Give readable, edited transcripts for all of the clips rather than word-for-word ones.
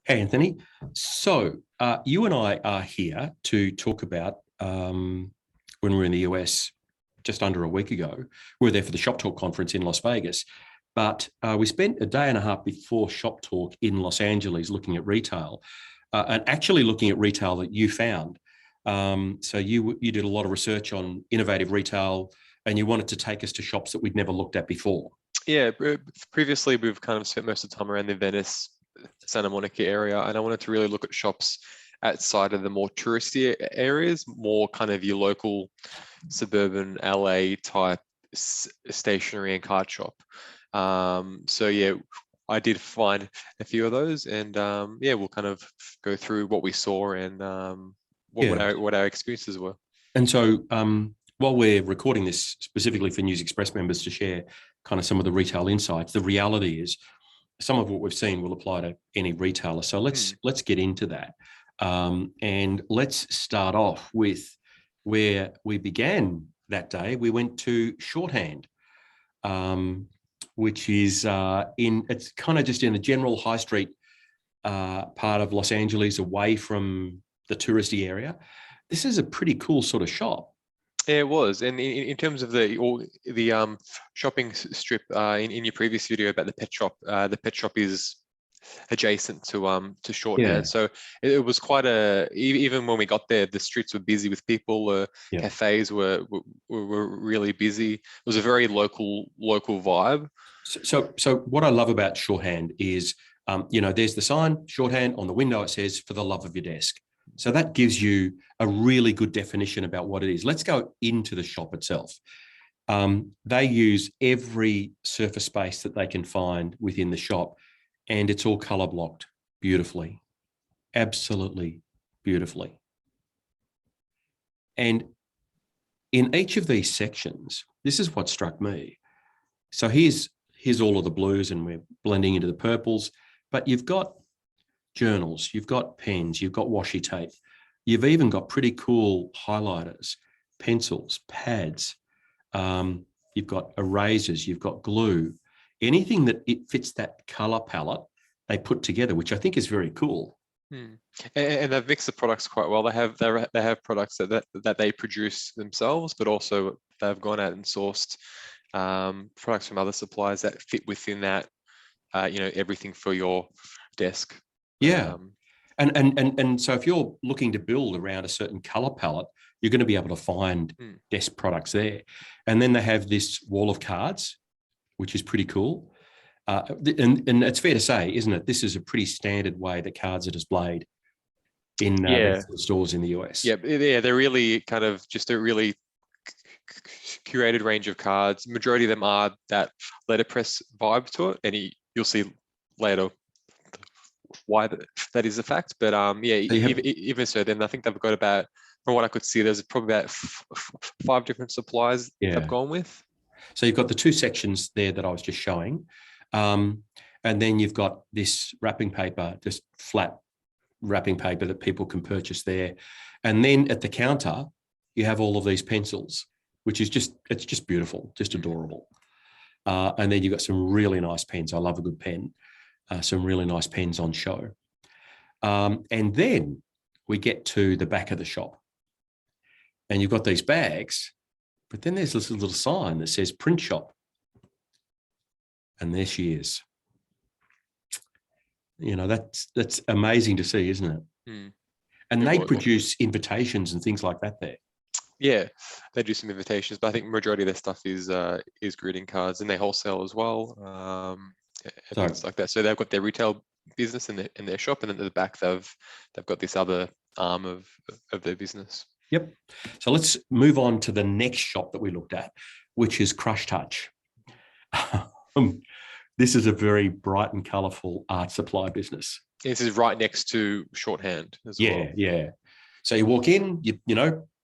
Hey, Anthony. You and I are here to talk about when we were in the US just under a week ago. We were there for the Shop Talk conference in Las Vegas, but we spent a day and a half before Shop Talk in Los Angeles looking at retail and actually looking at retail that you found. You did a lot of research on innovative retail and you wanted to take us to shops that we'd never looked at before. Yeah, previously we've kind of spent most of the time around the Venice, Santa Monica area, and I wanted to really look at shops outside of the more touristy areas, more kind of your local suburban LA type stationery and card shop. Yeah, I did find a few of those, and yeah, we'll kind of go through what we saw and what our experiences were. And so while we're recording this specifically for News Express members to share kind of some of the retail insights, the reality is some of what we've seen will apply to any retailer. So let's get into that. And let's start off with where we began that day. We went to Shorthand, which is it's kind of just in the general high street part of Los Angeles, away from the touristy area. This is a pretty cool sort of shop. Yeah, it was. And in terms of the shopping strip in your previous video about the pet shop is adjacent to Shorthand. Yeah. So it was quite even when we got there, the streets were busy with people. Cafes were really busy. It was a very local vibe. So what I love about Shorthand is, there's the sign, Shorthand, on the window it says, "For the love of your desk." So that gives you a really good definition about what it is. Let's go into the shop itself. They use every surface space that they can find within the shop, and it's all color blocked beautifully, absolutely beautifully. And in each of these sections, this is what struck me. So here's all of the blues, and we're blending into the purples, but you've got journals, you've got pens, you've got washi tape, you've even got pretty cool highlighters, pencils, pads, you've got erasers, you've got glue, anything that it fits that color palette they put together, which I think is very cool. And they've mixed the products quite well. They have products that they produce themselves, but also they've gone out and sourced products from other suppliers that fit within that, everything for your desk. Yeah. And so if you're looking to build around a certain color palette, you're going to be able to find desk products there. And then they have this wall of cards, which is pretty cool. And it's fair to say, isn't it? This is a pretty standard way that cards are displayed in stores in the US. Yeah, they're really kind of just a really curated range of cards. Majority of them are that letterpress vibe to it, and you'll see later why that is a fact. But even so, then I think they've got about, from what I could see, there's probably about 5 different suppliers they've gone with. So you've got the 2 sections there that I was just showing. And then you've got this wrapping paper, just flat wrapping paper that people can purchase there. And then at the counter, you have all of these pencils, which is it's just beautiful, just adorable. And then you've got some really nice pens. I love a good pen. Some really nice pens on show. And then we get to the back of the shop and you've got these bags, but then there's this little sign that says print shop. And there she is. That's amazing to see, isn't it? And they produce invitations and things like that there. Yeah, they do some invitations, but I think majority of their stuff is greeting cards, and they wholesale as well. Things like that. So they've got their retail business in their shop, and then at the back they've got this other arm of their business. Yep. So let's move on to the next shop that we looked at, which is Crush Touch. This is a very bright and colourful art supply business. This is right next to Shorthand as well. Yeah. So you walk in,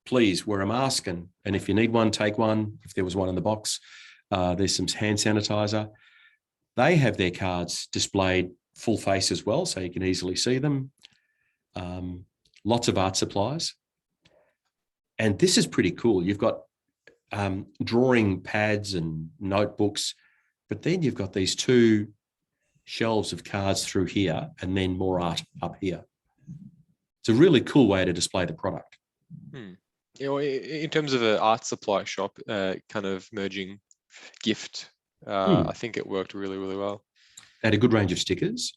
please wear a mask, and if you need one, take one. If there was one in the box, there's some hand sanitizer. They have their cards displayed full face as well, so you can easily see them. Lots of art supplies. And this is pretty cool. You've got drawing pads and notebooks, but then you've got these 2 shelves of cards through here and then more art up here. It's a really cool way to display the product. You know, in terms of an art supply shop, kind of merging gift, I think it worked really, really well. They had a good range of stickers.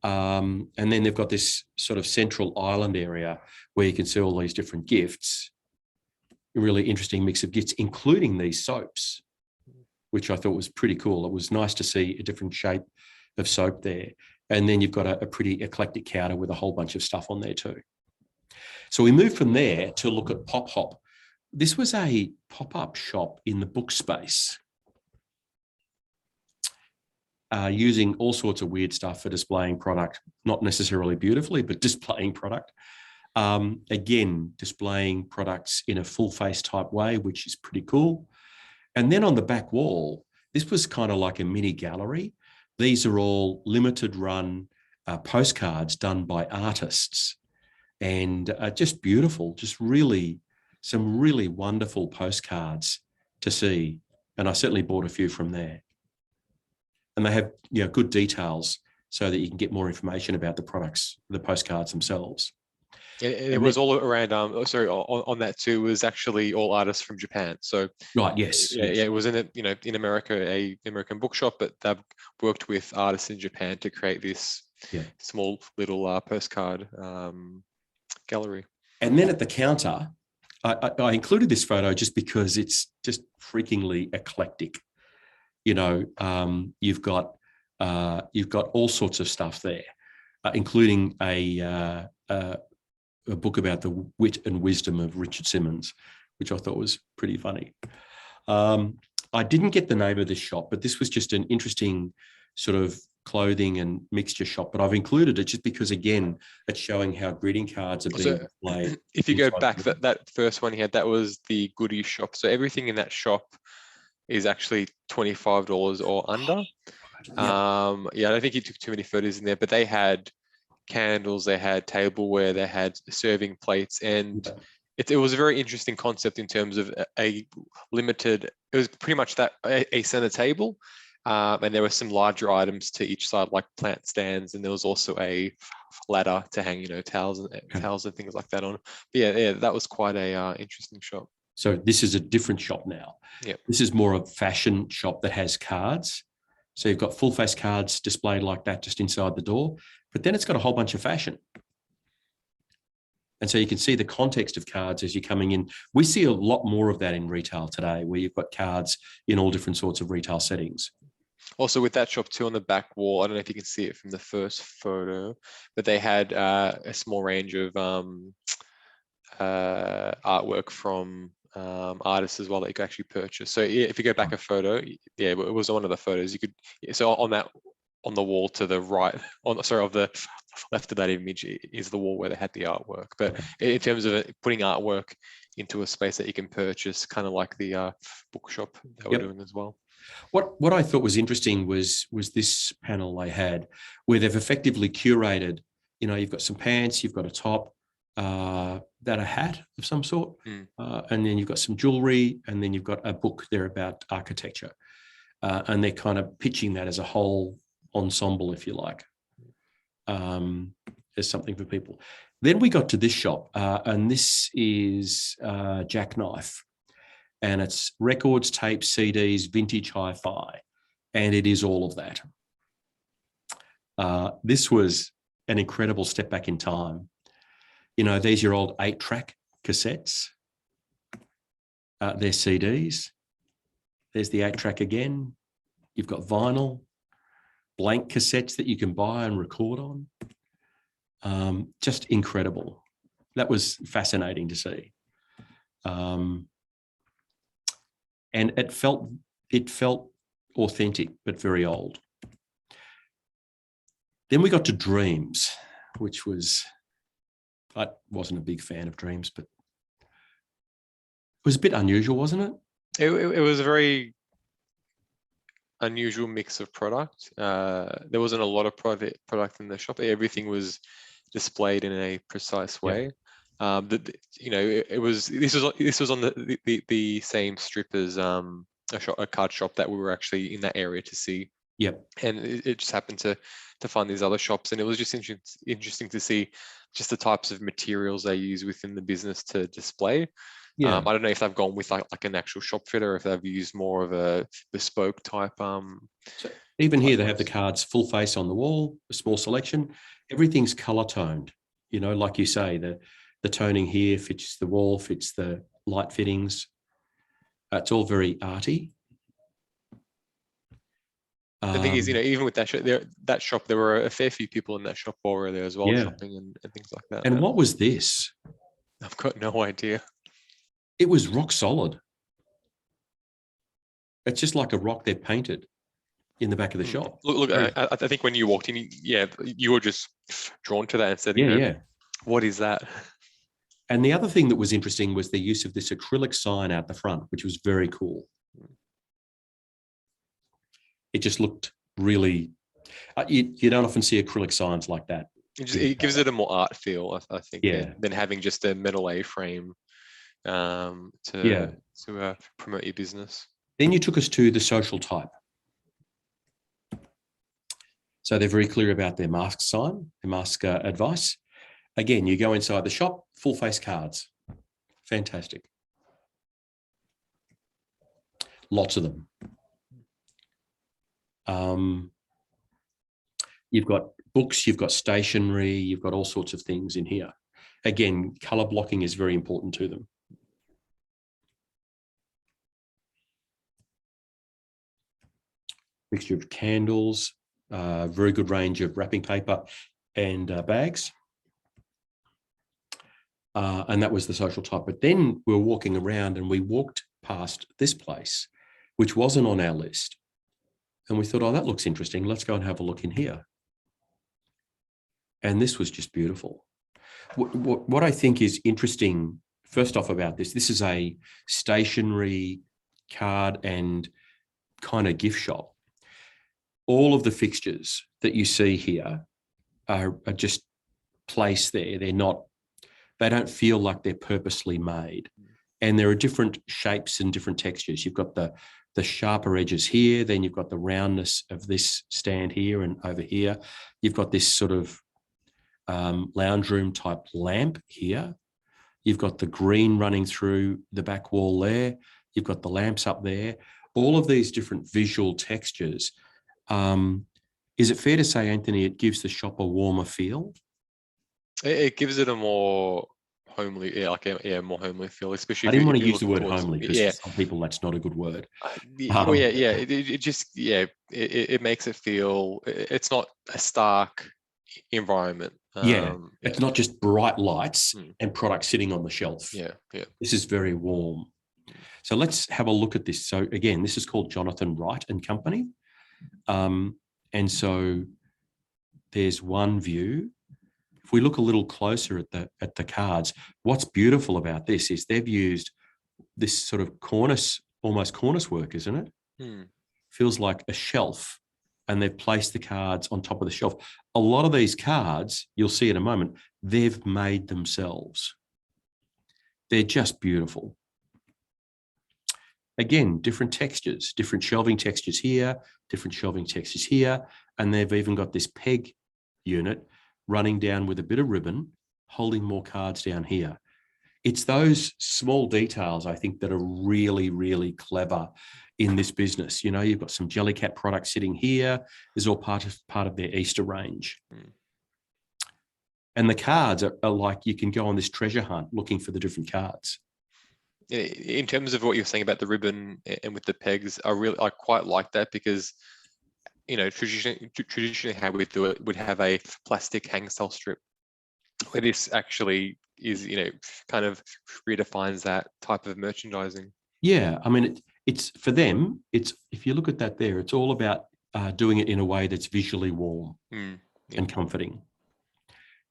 And then they've got this sort of central island area where you can see all these different gifts. A really interesting mix of gifts, including these soaps, which I thought was pretty cool. It was nice to see a different shape of soap there. And then you've got a pretty eclectic counter with a whole bunch of stuff on there too. So we moved from there to look at Pop Hop. This was a pop-up shop in the book space, using all sorts of weird stuff for displaying product, not necessarily beautifully, but displaying product. Again, displaying products in a full face type way, which is pretty cool. And then on the back wall, this was kind of like a mini gallery. These are all limited run postcards done by artists, and just beautiful, just really some really wonderful postcards to see. And I certainly bought a few from there. And they have, you know, good details so that you can get more information about the products, the postcards themselves. It was all around, on that too, was actually all artists from Japan. So right, yes. Yeah, it was in America, a American bookshop, but they've worked with artists in Japan to create this small little postcard gallery. And then at the counter, I included this photo just because it's just freakingly eclectic. You know, you've got all sorts of stuff there, including a book about the wit and wisdom of Richard Simmons, which I thought was pretty funny. I didn't get the name of this shop, but this was just an interesting sort of clothing and mixture shop. But I've included it just because, again, it's showing how greeting cards are being displayed. If you go back, that first one he had, that was the goodies shop. So everything in that shop is actually $25 or under. Yeah, I don't think he took too many photos in there, but they had candles, they had tableware, they had serving plates, and it was a very interesting concept in terms of a limited, it was pretty much that a center table, and there were some larger items to each side, like plant stands, and there was also a ladder to hang, towels and things like that on. But yeah, that was quite a interesting shop. So this is a different shop now. Yeah, this is more a fashion shop that has cards. So you've got full face cards displayed like that just inside the door, but then it's got a whole bunch of fashion. And so you can see the context of cards as you're coming in. We see a lot more of that in retail today, where you've got cards in all different sorts of retail settings. Also with that shop too, on the back wall, I don't know if you can see it from the first photo, but they had a small range of artwork from artists as well that you could actually purchase. So if you go back a photo, yeah, it was one of the photos you could. So on the wall to the right, of the left of that image is the wall where they had the artwork. But in terms of putting artwork into a space that you can purchase, kind of like the bookshop that we're doing as well. What I thought was interesting was this panel they had where they've effectively curated. You've got some pants, you've got a top, that a hat of some sort, and then you've got some jewelry, and then you've got a book there about architecture, and they're kind of pitching that as a whole ensemble, if you like, as something for people. Then we got to this shop, and this is Jackknife, and it's records, tapes, CDs, vintage hi-fi, and it is all of that. This was an incredible step back in time. These are your old 8-track cassettes. They're CDs. There's the 8-track again. You've got vinyl, blank cassettes that you can buy and record on. Just incredible. That was fascinating to see. And it felt authentic, but very old. Then we got to Dreams, which was... I wasn't a big fan of Dreams, but it was a bit unusual, wasn't it? It was a very unusual mix of product. There wasn't a lot of product in the shop. Everything was displayed in a precise way. This was on the same strip as a card shop that we were actually in that area to see Yep. And it just happened to find these other shops, and it was just interesting to see just the types of materials they use within the business to display. Yeah. I don't know if they've gone with like an actual shop fitter, or if they've used more of a bespoke type. So even here, they have the works. cards full face on the wall, a small selection. Everything's color toned. Like you say, the toning here fits the wall, fits the light fittings. It's all very arty. The thing is, even with that shop, there were a fair few people in that shop while we were there as well, Yeah. shopping and things like that. And what was this? I've got no idea. It was rock solid. It's just like a rock they've painted in the back of the shop. Look, I think when you walked in, you were just drawn to that and said, Yeah. what is that? And the other thing that was interesting was the use of this acrylic sign out the front, which was very cool. It just looked really, you don't often see acrylic signs like that. It gives it a more art feel, I think, Yeah. than having just a metal A-frame to promote your business. Then you took us to the social type. So they're very clear about their mask sign, their mask advice. Again, you go inside the shop, full face cards. Fantastic. Lots of them. You've got books, you've got stationery, you've got all sorts of things in here. Again, color blocking is very important to them. Mixture of candles, very good range of wrapping paper and bags. And that was the social type. But then we were walking around and we walked past this place, which wasn't on our list. And we thought, oh, that looks interesting. Let's go and have a look in here. And this was just beautiful. What I think is interesting, first off about this is a stationery card and kind of gift shop. All of the fixtures that you see here are just placed there. They don't feel like they're purposely made. And there are different shapes and different textures. You've got the sharper edges here, then you've got the roundness of this stand here and over here. You've got this sort of lounge room type lamp here. You've got the green running through the back wall there. You've got the lamps up there. All of these different visual textures. Is it fair to say, Anthony, it gives the shop a warmer feel? It gives it a more homely, more homely feel, especially. I didn't want to use the word homely because for some people that's not a good word. It makes it feel. It's not a stark environment. It's not just bright lights and products sitting on the shelf. Yeah. This is very warm. So let's have a look at this. So again, this is called Jonathan Wright and Company. And so there's one view. If we look a little closer at the cards, what's beautiful about this is they've used this sort of almost cornice work, isn't it? Feels like a shelf, and they've placed the cards on top of the shelf. A lot of these cards, you'll see in a moment, they've made themselves. They're just beautiful. Again, different textures, different shelving textures here, different shelving textures here, and they've even got this peg unit running down with a bit of ribbon, holding more cards down here. It's those small details, I think, that are really, really clever in this business. You've got some Jellycat products sitting here. This is all part of their Easter range. And the cards are like, you can go on this treasure hunt looking for the different cards. In terms of what you're saying about the ribbon and with the pegs, I quite like that because, traditionally how we do it would have a plastic hang style strip, where this actually is, kind of redefines that type of merchandising. Yeah, I mean, it's for them. If you look at that there, it's all about doing it in a way that's visually warm and comforting.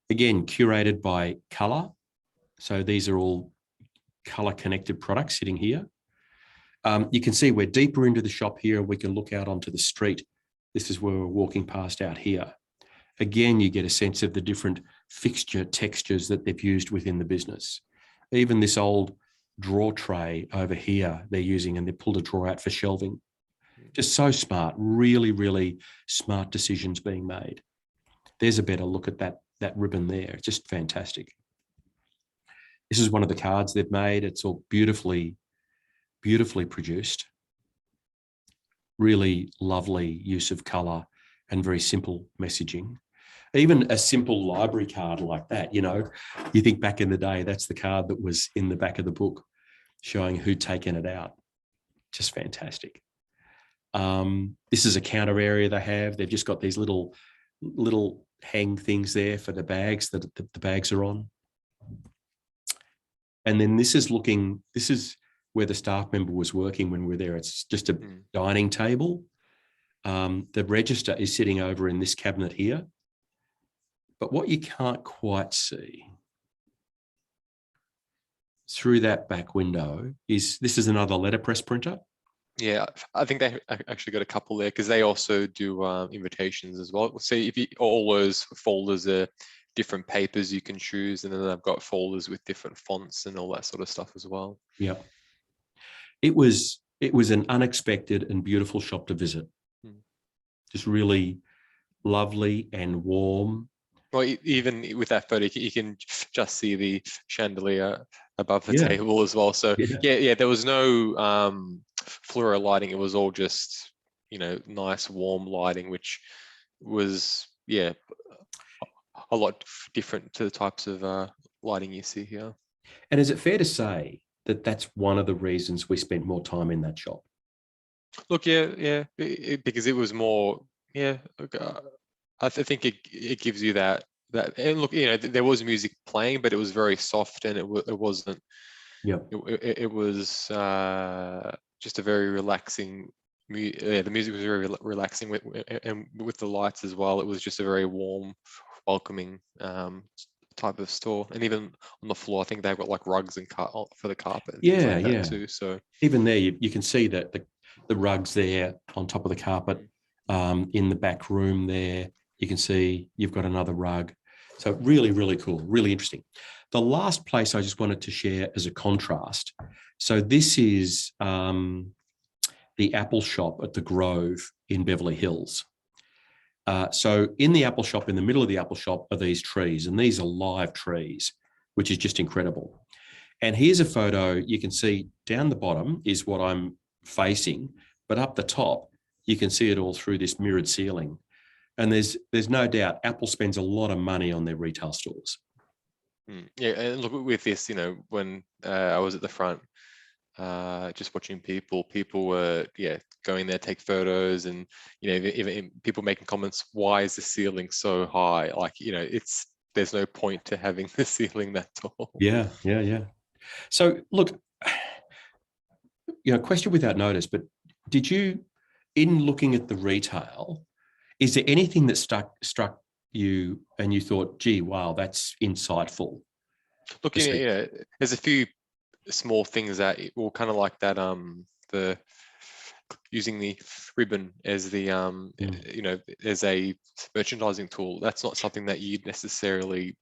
Again, curated by color. So these are all color connected products sitting here. You can see we're deeper into the shop here. We can look out onto the street. This is where we're walking past out here. Again, you get a sense of the different fixture textures that they've used within the business. Even this old drawer tray over here they're using, and they pulled a drawer out for shelving. Just so smart, really, really smart decisions being made. There's a better look at that ribbon there. It's just fantastic. This is one of the cards they've made. It's all beautifully produced. Really lovely use of color and very simple messaging. Even a simple library card like that, you think back in the day, that's the card that was in the back of the book showing who'd taken it out. Just fantastic. This is a counter area they have. They've just got these little hang things there for the bags that the bags are on. And then this is where the staff member was working when we were there. It's just a dining table. The register is sitting over in this cabinet here. But what you can't quite see through that back window is this is another letterpress printer. Yeah, I think they actually got a couple there because they also do invitations as well. So if all those folders are different papers you can choose, and then they've got folders with different fonts and all that sort of stuff as well. Yeah. It was an unexpected and beautiful shop to visit. Just really lovely and warm. Well, even with that photo, you can just see the chandelier above the table as well. So yeah, there was no fluoro lighting. It was all just, nice warm lighting, which was, a lot different to the types of lighting you see here. And is it fair to say that that's one of the reasons we spent more time in that shop? Look, because it was more, I think it gives you that, and look, there was music playing, but it was very soft, and it wasn't. Yeah. It was just a very relaxing. The music was very relaxing and with the lights as well. It was just a very warm, welcoming type of store. And even on the floor, I think they've got like rugs and for the carpet and things like that too. So even there, you can see that the rugs there on top of the carpet. In the back room there, you can see you've got another rug. So really, really cool, really interesting. The last place I just wanted to share as a contrast. So this is the Apple shop at the Grove in Beverly Hills. So in the Apple shop, in the middle of the Apple shop are these trees, and these are live trees, which is just incredible. And here's a photo. You can see down the bottom is what I'm facing, but up the top, you can see it all through this mirrored ceiling. And there's no doubt Apple spends a lot of money on their retail stores. Yeah, and look with this, when I was at the front, just watching people were going there, take photos, and even people making comments, why is the ceiling so high? Like, there's no point to having the ceiling that tall. Yeah. So look, question without notice, but did you, in looking at the retail, is there anything that struck you and you thought, gee, wow, that's insightful? Look, there's a few small things that will kind of like that, the using the ribbon as the as a merchandising tool. That's not something that you'd necessarily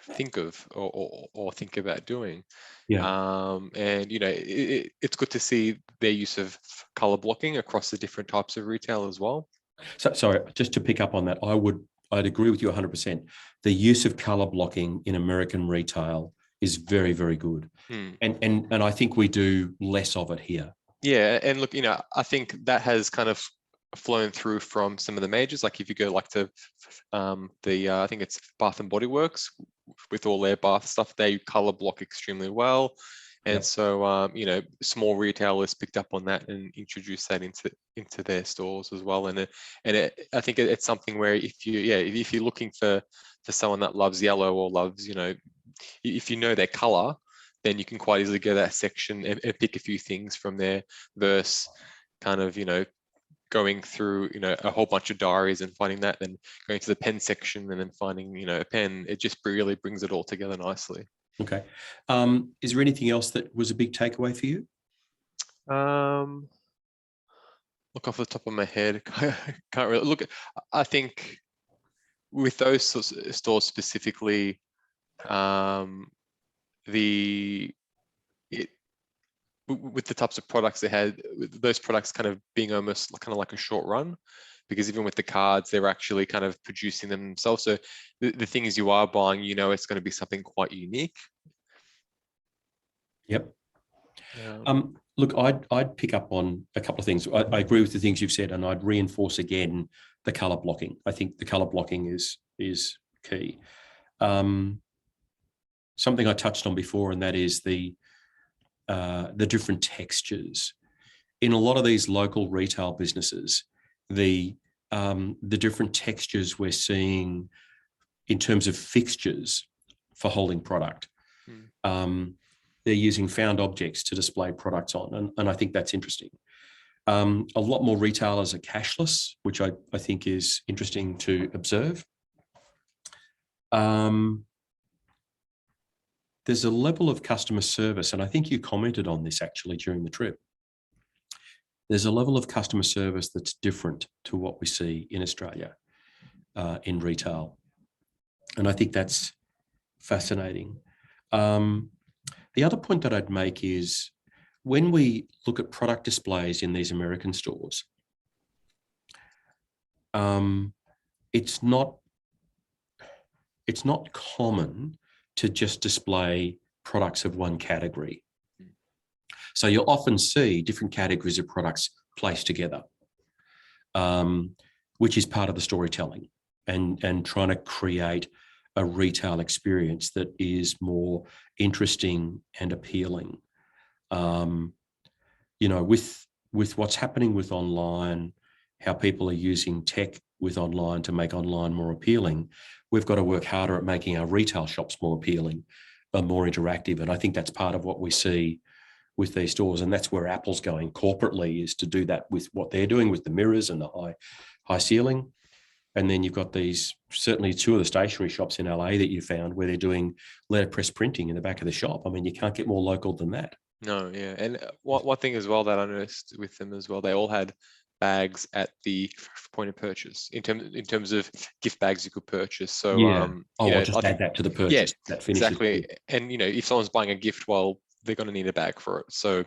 think of or think about doing. And it's good to see their use of color blocking across the different types of retail as well. So sorry, just to pick up on that, I'd agree with you 100%. The use of color blocking in American retail is very, very good. And I think we do less of it here. Yeah, and look, I think that has kind of flown through from some of the majors. Like if you go like to I think it's Bath and Body Works with all their bath stuff, they color block extremely well. And so, small retailers picked up on that and introduced that into their stores as well. And I think it's something where if you're looking for someone that loves yellow or loves, if you know their color, then you can quite easily go to that section and pick a few things from there versus kind of, going through, a whole bunch of diaries and finding that, then going to the pen section and then finding, a pen. It just really brings it all together nicely. Okay. Is there anything else that was a big takeaway for you? Look, off the top of my head, can't really look. I think with those stores specifically, with the types of products they had, with those products kind of being almost kind of like a short run, because even with the cards, they're actually kind of producing them themselves. So the things you are buying, you know, it's going to be something quite unique. Yep. Yeah. Look, I'd pick up on a couple of things. I agree with the things you've said, and I'd reinforce again the color blocking. I think the color blocking is key. Something I touched on before, and that is the different textures. In a lot of these local retail businesses, the different textures we're seeing in terms of fixtures for holding product. They're using found objects to display products on, and I think that's interesting. A lot more retailers are cashless, which I think is interesting to observe. There's a level of customer service, and I think you commented on this actually during the trip. There's a level of customer service that's different to what we see in Australia in retail. And I think that's fascinating. The other point that I'd make is when we look at product displays in these American stores, it's not common to just display products of one category. So you'll often see different categories of products placed together, which is part of the storytelling and trying to create a retail experience that is more interesting and appealing. You know, with what's happening with online, how people are using tech with online to make online more appealing, we've got to work harder at making our retail shops more appealing and more interactive. And I think that's part of what we see with these stores. And that's where Apple's going corporately, is to do that with what they're doing with the mirrors and the high ceiling. And then you've got these, certainly two of the stationery shops in LA that you found where they're doing letterpress printing in the back of the shop. I mean, you can't get more local than that. No, yeah. And one thing as well that I noticed with them as well, they all had bags at the point of purchase in terms of gift bags you could purchase. So yeah. you know, I'll just add that to the purchase. Yeah, that finishes exactly. it. And you know, if someone's buying a gift, well, they're going to need a bag for it. So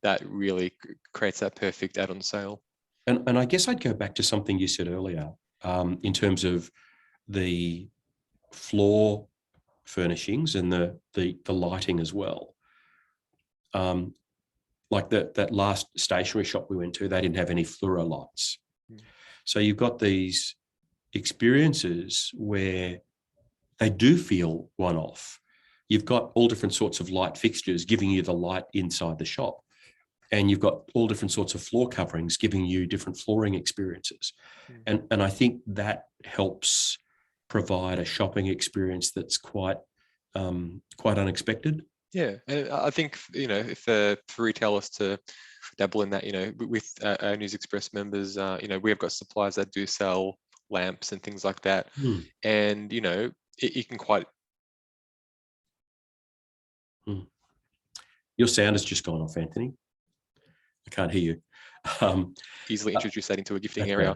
that really creates that perfect add-on sale. And I guess I'd go back to something you said earlier in terms of the floor furnishings and the lighting as well. Like that last stationery shop we went to, they didn't have any fluoro lights. So you've got these experiences where they do feel one-off. You've got all different sorts of light fixtures giving you the light inside the shop. And you've got all different sorts of floor coverings giving you different flooring experiences. And I think that helps provide a shopping experience that's quite unexpected. Yeah, and I think, you know, if for retailers to dabble in that, you know, with our News Express members, you know, we have got suppliers that do sell lamps and things like that. And, you know, it can quite... Your sound has just gone off, Anthony. I can't hear you. Easily introduce that into a gifting area.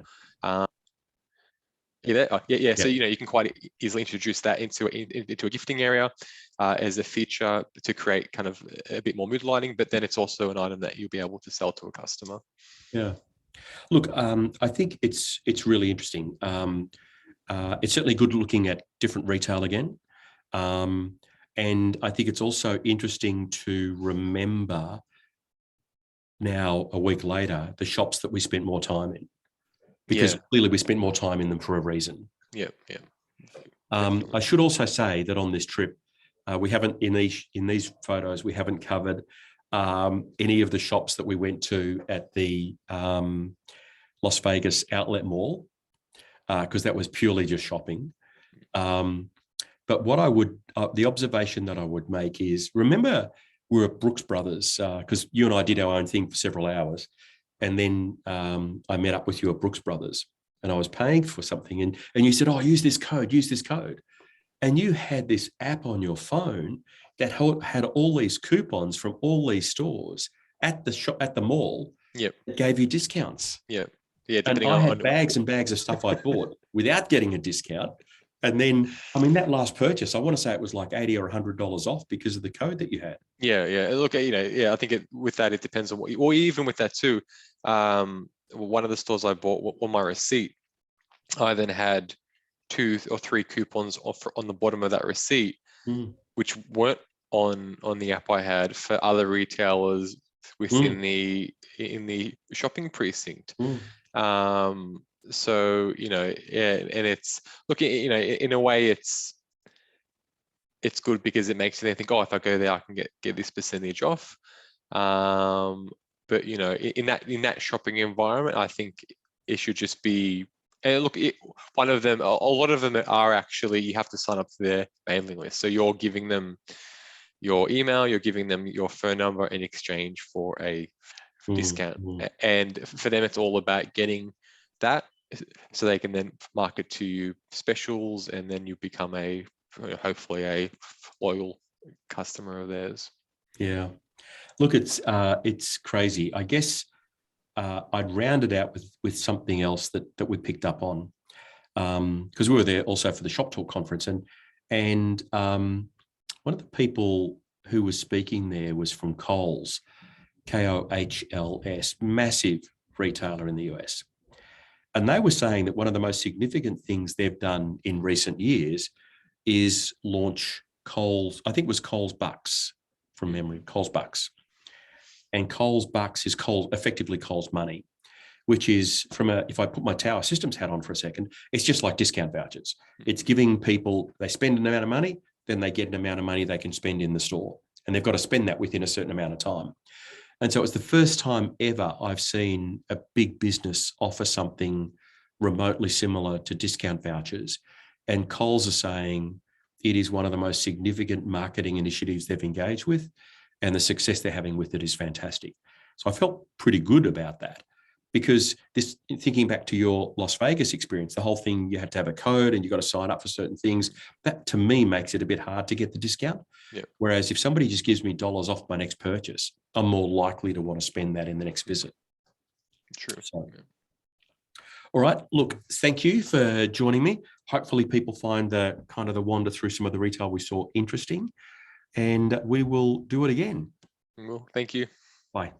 Yeah. So, you know, you can quite easily introduce that into a gifting area as a feature to create kind of a bit more mood lighting, but then it's also an item that you'll be able to sell to a customer. Yeah. Look, I think it's really interesting. It's certainly good looking at different retail again. And I think it's also interesting to remember now, a week later, the shops that we spent more time in. Because clearly we spent more time in them for a reason. Yeah. I should also say that on this trip, we haven't, in these photos, we haven't covered any of the shops that we went to at the Las Vegas outlet mall, because that was purely just shopping. But what I would, the observation that I would make is, remember we were at Brooks Brothers, because you and I did our own thing for several hours. And then I met up with you at Brooks Brothers and I was paying for something. And you said, oh, use this code. And you had this app on your phone that had all these coupons from all these stores at the shop, at the mall. Yep. That gave you discounts. Yeah. And I had bags and bags of stuff I bought without getting a discount And then, I mean, that last purchase, I want to say it was like $80 or $100 off because of the code that you had. Yeah, yeah. Look, I think with that, it depends on what, or even with that too. One of the stores I bought on my receipt, I then had 2 or 3 coupons on the bottom of that receipt, which weren't on the app I had for other retailers within in the shopping precinct. So yeah, and it's in a way it's good because it makes you think, oh, if I go there, I can get this percentage off. But in that shopping environment, I think it should just be. And look, a lot of them are actually, you have to sign up to their mailing list. So you're giving them your email, you're giving them your phone number in exchange for a discount. And for them, it's all about getting that so they can then market to you specials, and then you become hopefully a loyal customer of theirs. Yeah. Look, it's crazy. I guess I'd round it out with something else that we picked up on, because we were there also for the Shop Talk conference, and one of the people who was speaking there was from Kohl's, KOHLS, massive retailer in the US. And they were saying that one of the most significant things they've done in recent years is launch Kohl's, I think it was Kohl's Bucks from memory, Kohl's Bucks. And Kohl's Bucks is effectively Kohl's Money, which is if I put my Tower Systems hat on for a second, it's just like discount vouchers. It's giving people, they spend an amount of money, then they get an amount of money they can spend in the store. And they've got to spend that within a certain amount of time. And so it's the first time ever I've seen a big business offer something remotely similar to discount vouchers. And Kohl's are saying it is one of the most significant marketing initiatives they've engaged with, and the success they're having with it is fantastic. So I felt pretty good about that, because thinking back to your Las Vegas experience, the whole thing, you had to have a code and you got to sign up for certain things. That to me makes it a bit hard to get the discount. Yeah. Whereas if somebody just gives me dollars off my next purchase, I'm more likely to want to spend that in the next visit. True. So, all right. Look, thank you for joining me. Hopefully people find the wander through some of the retail we saw interesting, and we will do it again. Well, thank you. Bye.